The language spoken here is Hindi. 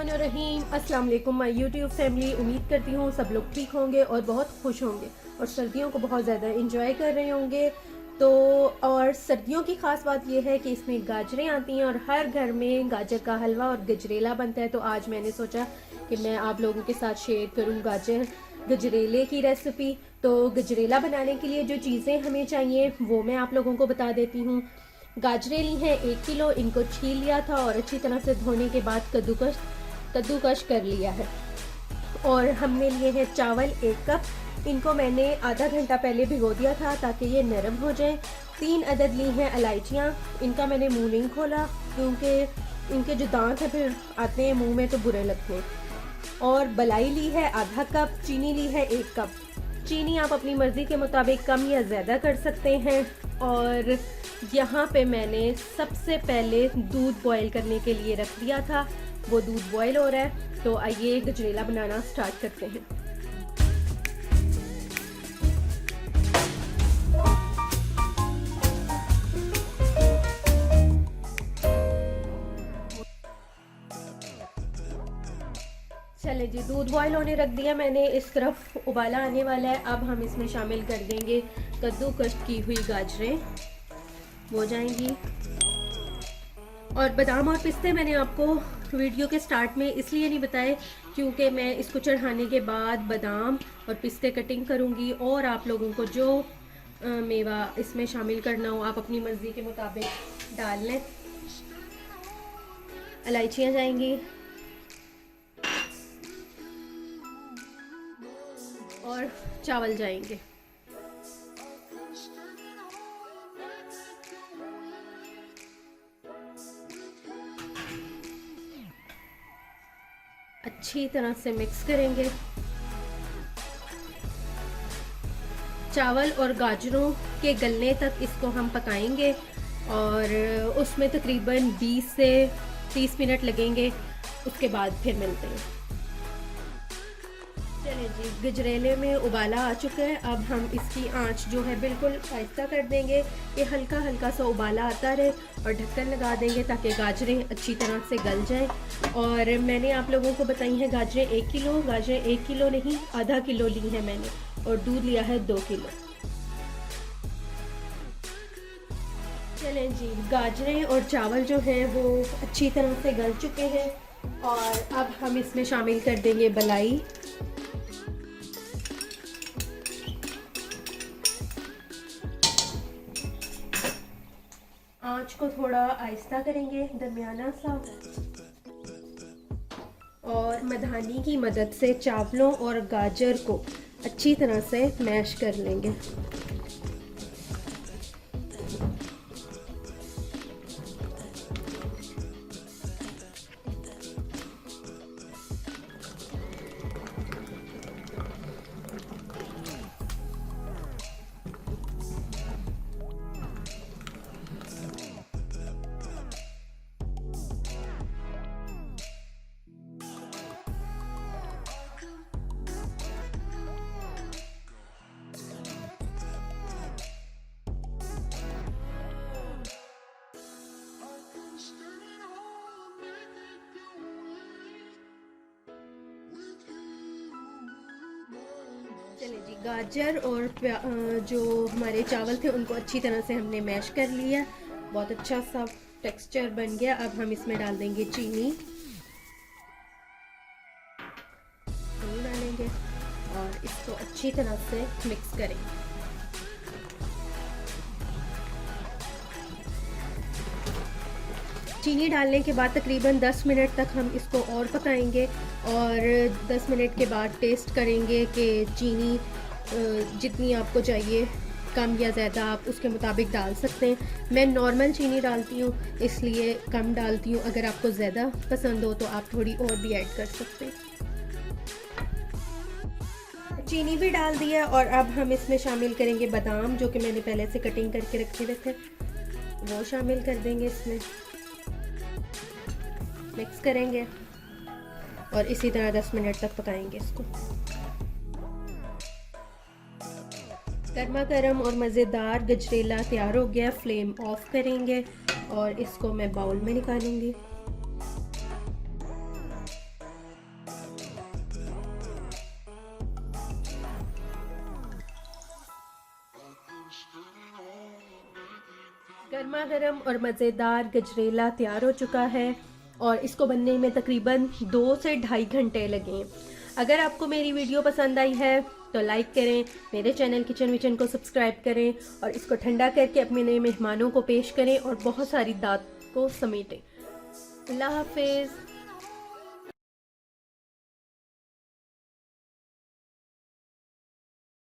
बिस्मिल्लाहिर्रहमानिर्रहीम। अस्सलाम वालेकुम माय यूट्यूब फैमिली। उम्मीद करती हूँ सब लोग ठीक होंगे और बहुत खुश होंगे और सर्दियों को बहुत ज़्यादा इंजॉय कर रहे होंगे। तो और सर्दियों की ख़ास बात यह है कि इसमें गाजरें आती हैं और हर घर में गाजर का हलवा और गजरेला बनता है। तो आज मैंने सोचा कि मैं आप लोगों के साथ शेयर करूँ गाजर गजरेले की रेसिपी। तो गजरेला बनाने के लिए जो चीज़ें हमें चाहिए वो मैं आप लोगों को बता देती हूँ। गाजरें ली हैं 1 किलो, इनको छील लिया था और अच्छी तरह से धोने के बाद कद्दूकश कर लिया है। और हमने लिए हैं चावल 1 कप, इनको मैंने आधा घंटा पहले भिगो दिया था ताकि ये नरम हो जाए। 3 अदद ली हैं इलायचियाँ, इनका मैंने मुंह नहीं खोला क्योंकि इनके जो दांत हैं फिर आते हैं मुंह में तो बुरे लगते हैं। और बलाई ली है आधा कप, चीनी ली है 1 कप। चीनी आप अपनी मर्ज़ी के मुताबिक कम या ज़्यादा कर सकते हैं। और यहाँ पे मैंने सबसे पहले दूध बॉईल करने के लिए रख दिया था, वो दूध बॉईल हो रहा है। तो आइए गजरेला बनाना स्टार्ट करते हैं। चले जी, दूध बॉईल होने रख दिया मैंने, इस तरफ उबाला आने वाला है। अब हम इसमें शामिल कर देंगे कद्दूकस की हुई गाजरें, हो जाएंगी। और बादाम और पिस्ते मैंने आपको वीडियो के स्टार्ट में इसलिए नहीं बताए क्योंकि मैं इसको चढ़ाने के बाद बादाम और पिस्ते कटिंग करूँगी और आप लोगों को जो मेवा इसमें शामिल करना हो आप अपनी मर्ज़ी के मुताबिक डाल लें। इलायचियाँ जाएंगी और चावल जाएंगे। अच्छी तरह से मिक्स करेंगे। चावल और गाजरों के गलने तक इसको हम पकाएंगे और उसमें तकरीबन 20 से 30 मिनट लगेंगे। उसके बाद फिर मिलते हैं। चलिए जी, गजरेले में उबाला आ चुका है। अब हम इसकी आंच जो है बिल्कुल आहिस्ता कर देंगे, ये हल्का हल्का सा उबाला आता रहे और ढक्कन लगा देंगे ताकि गाजरें अच्छी तरह से गल जाएं। और मैंने आप लोगों को बताई हैं गाजरें 1 किलो, गाजरें 1 किलो नहीं आधा किलो ली है मैंने और दूध लिया है 2 किलो। चलें जी, गाजरें और चावल जो हैं वो अच्छी तरह से गल चुके हैं और अब हम इसमें शामिल कर देंगे बलाई। आंच को थोड़ा आहिस्ता करेंगे, दरमियाना सा, और मधानी की मदद से चावलों और गाजर को अच्छी तरह से मैश कर लेंगे। चलिए जी, गाजर और जो हमारे चावल थे उनको अच्छी तरह से हमने मैश कर लिया, बहुत अच्छा सा टेक्सचर बन गया। अब हम इसमें डाल देंगे चीनी डालेंगे और इसको अच्छी तरह से मिक्स करेंगे। चीनी डालने के बाद तकरीबन 10 मिनट तक हम इसको और पकाएंगे और 10 मिनट के बाद टेस्ट करेंगे कि चीनी जितनी आपको चाहिए, कम या ज़्यादा आप उसके मुताबिक डाल सकते हैं। मैं नॉर्मल चीनी डालती हूँ इसलिए कम डालती हूँ, अगर आपको ज़्यादा पसंद हो तो आप थोड़ी और भी ऐड कर सकते हैं। चीनी भी डाल दिया और अब हम इसमें शामिल करेंगे बादाम जो कि मैंने पहले से कटिंग करके रखे हुए थे, वो शामिल कर देंगे इसमें, मिक्स करेंगे और इसी तरह 10 मिनट तक पकाएंगे इसको। गर्मा गर्म और मज़ेदार गजरेला तैयार हो गया। फ्लेम ऑफ करेंगे और इसको मैं बाउल में निकालूंगी। गर्मा गर्म और मज़ेदार गजरेला तैयार हो चुका है और इसको बनने में तकरीबन 2 से ढाई घंटे लगे हैं। अगर आपको मेरी वीडियो पसंद आई है तो लाइक करें, मेरे चैनल किचन विचन को सब्सक्राइब करें और इसको ठंडा करके अपने नए मेहमानों को पेश करें और बहुत सारी दात को समेटें। अल्लाह हाफिज़।